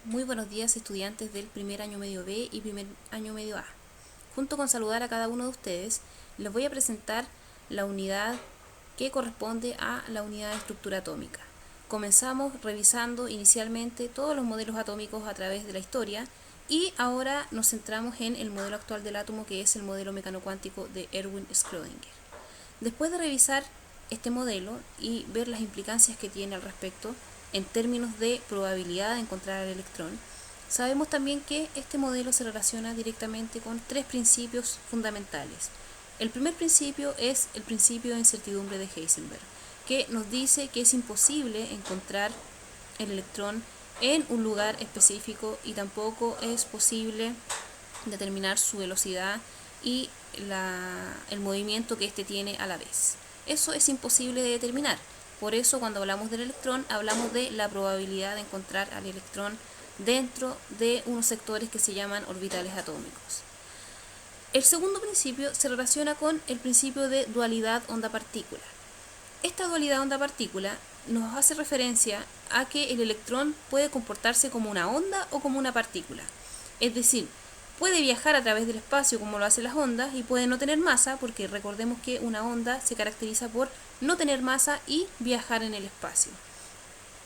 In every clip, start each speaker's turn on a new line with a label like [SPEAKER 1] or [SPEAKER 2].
[SPEAKER 1] Muy buenos días, estudiantes del primer año medio B y primer año medio A. Junto con saludar a cada uno de ustedes, les voy a presentar la unidad que corresponde a la unidad de estructura atómica. Comenzamos revisando inicialmente todos los modelos atómicos a través de la historia y ahora nos centramos en el modelo actual del átomo, que es el modelo mecanocuántico de Erwin Schrödinger. Después de revisar este modelo y ver las implicancias que tiene al respecto en términos de probabilidad de encontrar el electrón, sabemos también que este modelo se relaciona directamente con tres principios fundamentales. El primer principio es el principio de incertidumbre de Heisenberg, que nos dice que es imposible encontrar el electrón en un lugar específico y tampoco es posible determinar su velocidad y el movimiento que éste tiene a la vez. Eso es imposible de determinar. Por eso cuando hablamos del electrón hablamos de la probabilidad de encontrar al electrón dentro de unos sectores que se llaman orbitales atómicos. El segundo principio se relaciona con el principio de dualidad onda-partícula. Esta dualidad onda-partícula nos hace referencia a que el electrón puede comportarse como una onda o como una partícula. Es decir, puede viajar a través del espacio como lo hacen las ondas y puede no tener masa, porque recordemos que una onda se caracteriza por no tener masa y viajar en el espacio.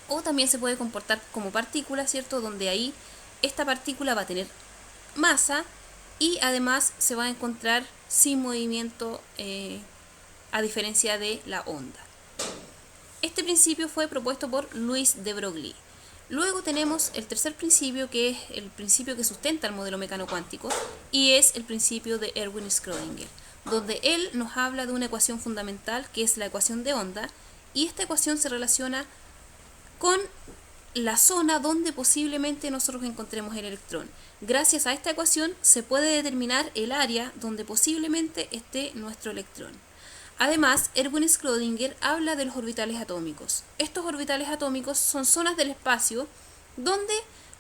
[SPEAKER 1] O también se puede comportar como partícula, ¿cierto? Donde ahí esta partícula va a tener masa y además se va a encontrar sin movimiento, a diferencia de la onda. Este principio fue propuesto por Louis de Broglie. Luego tenemos el tercer principio, que es el principio que sustenta el modelo mecano-cuántico, y es el principio de Erwin Schrödinger, donde él nos habla de una ecuación fundamental, que es la ecuación de onda, y esta ecuación se relaciona con la zona donde posiblemente nosotros encontremos el electrón. Gracias a esta ecuación se puede determinar el área donde posiblemente esté nuestro electrón. Además, Erwin Schrödinger habla de los orbitales atómicos. Estos orbitales atómicos son zonas del espacio donde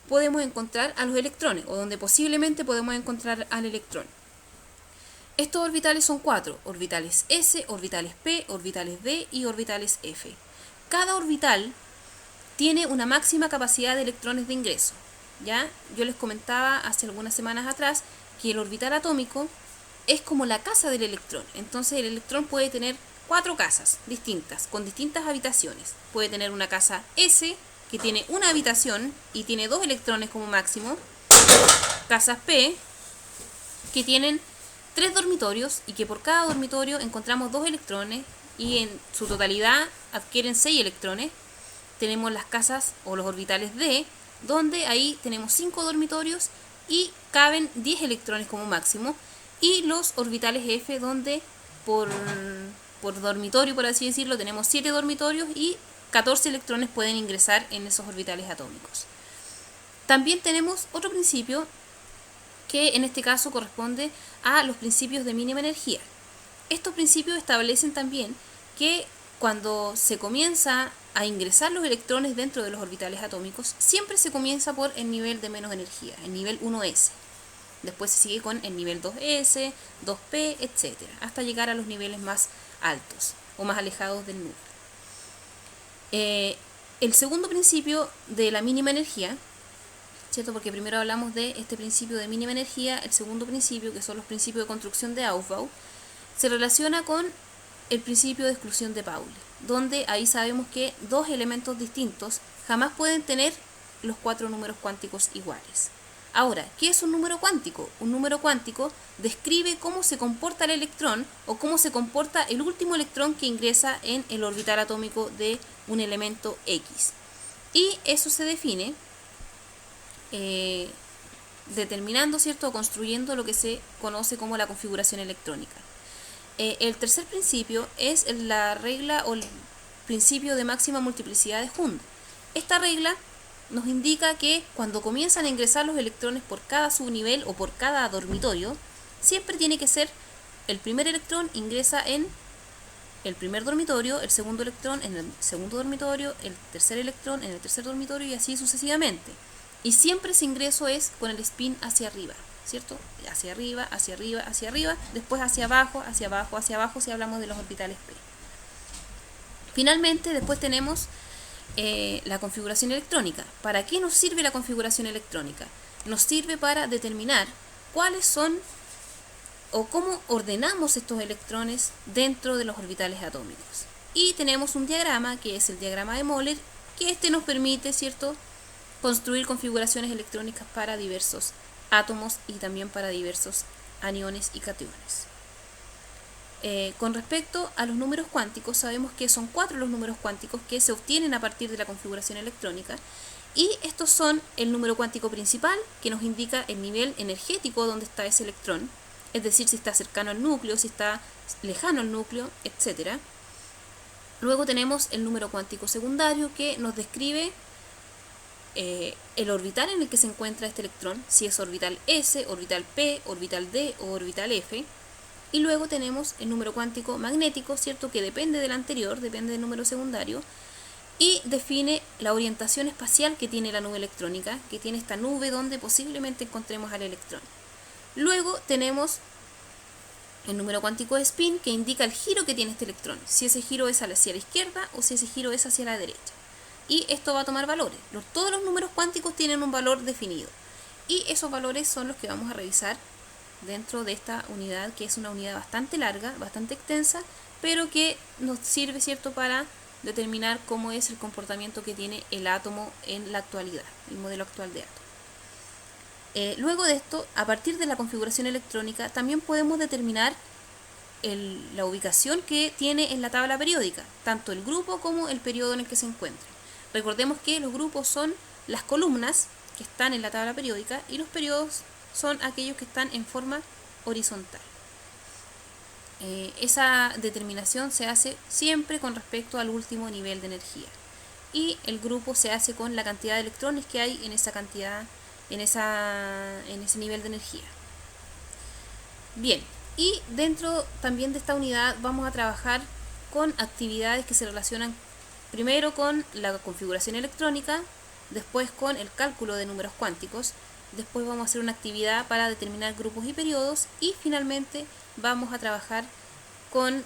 [SPEAKER 1] podemos encontrar a los electrones, o donde posiblemente podemos encontrar al electrón. Estos orbitales son 4: orbitales S, orbitales P, orbitales D y orbitales F. Cada orbital tiene una máxima capacidad de electrones de ingreso. ¿Ya? Yo les comentaba hace algunas semanas atrás que el orbital atómico es como la casa del electrón. Entonces el electrón puede tener 4 casas distintas, con distintas habitaciones. Puede tener una casa S, que tiene una habitación y tiene 2 electrones como máximo. Casas P, que tienen 3 dormitorios y que por cada dormitorio encontramos 2 electrones y en su totalidad adquieren 6 electrones. Tenemos las casas o los orbitales D, donde ahí tenemos 5 dormitorios y caben 10 electrones como máximo. Y los orbitales F, donde por dormitorio, por así decirlo, tenemos 7 dormitorios y 14 electrones pueden ingresar en esos orbitales atómicos. También tenemos otro principio que en este caso corresponde a los principios de mínima energía. Estos principios establecen también que cuando se comienza a ingresar los electrones dentro de los orbitales atómicos, siempre se comienza por el nivel de menos energía, el nivel 1s. Después se sigue con el nivel 2s, 2p, etc., hasta llegar a los niveles más altos o más alejados del núcleo. El segundo principio de la mínima energía, ¿cierto? Porque primero hablamos de este principio de mínima energía, el segundo principio, que son los principios de construcción de Aufbau, se relaciona con el principio de exclusión de Pauli, donde ahí sabemos que 2 elementos distintos jamás pueden tener los 4 números cuánticos iguales. Ahora, ¿qué es un número cuántico? Un número cuántico describe cómo se comporta el electrón o cómo se comporta el último electrón que ingresa en el orbital atómico de un elemento X. Y eso se define determinando, ¿cierto?, o construyendo lo que se conoce como la configuración electrónica. El tercer principio es la regla o el principio de máxima multiplicidad de Hund. Esta regla nos indica que cuando comienzan a ingresar los electrones por cada subnivel o por cada dormitorio, siempre tiene que ser el primer electrón ingresa en el primer dormitorio, el segundo electrón en el segundo dormitorio, el tercer electrón en el tercer dormitorio y así sucesivamente. Y siempre ese ingreso es con el spin hacia arriba, ¿cierto? Hacia arriba, hacia arriba, hacia arriba, después hacia abajo, hacia abajo, hacia abajo si hablamos de los orbitales P. Finalmente, después tenemos la configuración electrónica. ¿Para qué nos sirve la configuración electrónica? Nos sirve para determinar cuáles son o cómo ordenamos estos electrones dentro de los orbitales atómicos. Y tenemos un diagrama, que es el diagrama de Moller, que nos permite, ¿cierto?, construir configuraciones electrónicas para diversos átomos y también para diversos aniones y cationes. Con respecto a los números cuánticos, sabemos que son 4 los números cuánticos que se obtienen a partir de la configuración electrónica, y estos son el número cuántico principal, que nos indica el nivel energético donde está ese electrón, es decir, si está cercano al núcleo, si está lejano al núcleo, etc. Luego tenemos el número cuántico secundario, que nos describe el orbital en el que se encuentra este electrón, si es orbital S, orbital P, orbital D o orbital F. Y luego tenemos el número cuántico magnético, ¿cierto?, que depende del anterior, depende del número secundario, y define la orientación espacial que tiene la nube electrónica, que tiene esta nube donde posiblemente encontremos al electrón. Luego tenemos el número cuántico de spin, que indica el giro que tiene este electrón, si ese giro es hacia la izquierda o si ese giro es hacia la derecha. Y esto va a tomar valores. Todos los números cuánticos tienen un valor definido, y esos valores son los que vamos a revisar dentro de esta unidad, que es una unidad bastante larga, bastante extensa, pero que nos sirve, ¿cierto?, para determinar cómo es el comportamiento que tiene el átomo en la actualidad, el modelo actual de átomo. Luego de esto, a partir de la configuración electrónica, también podemos determinar la ubicación que tiene en la tabla periódica, tanto el grupo como el periodo en el que se encuentra. Recordemos que los grupos son las columnas que están en la tabla periódica, y los periodos son aquellos que están en forma horizontal. Esa determinación se hace siempre con respecto al último nivel de energía, y el grupo se hace con la cantidad de electrones que hay en esa cantidad, en ese nivel de energía. Bien, y dentro también de esta unidad vamos a trabajar con actividades que se relacionan primero con la configuración electrónica, después con el cálculo de números cuánticos, después vamos a hacer una actividad para determinar grupos y periodos, y finalmente vamos a trabajar con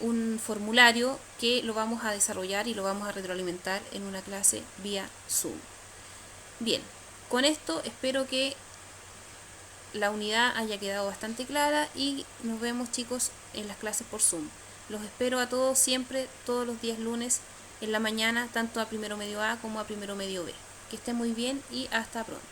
[SPEAKER 1] un formulario que lo vamos a desarrollar y lo vamos a retroalimentar en una clase vía Zoom. Bien, con esto espero que la unidad haya quedado bastante clara, y nos vemos, chicos, en las clases por Zoom. Los espero a todos siempre, todos los días lunes en la mañana, tanto a primero medio A como a primero medio B. Que estén muy bien y hasta pronto.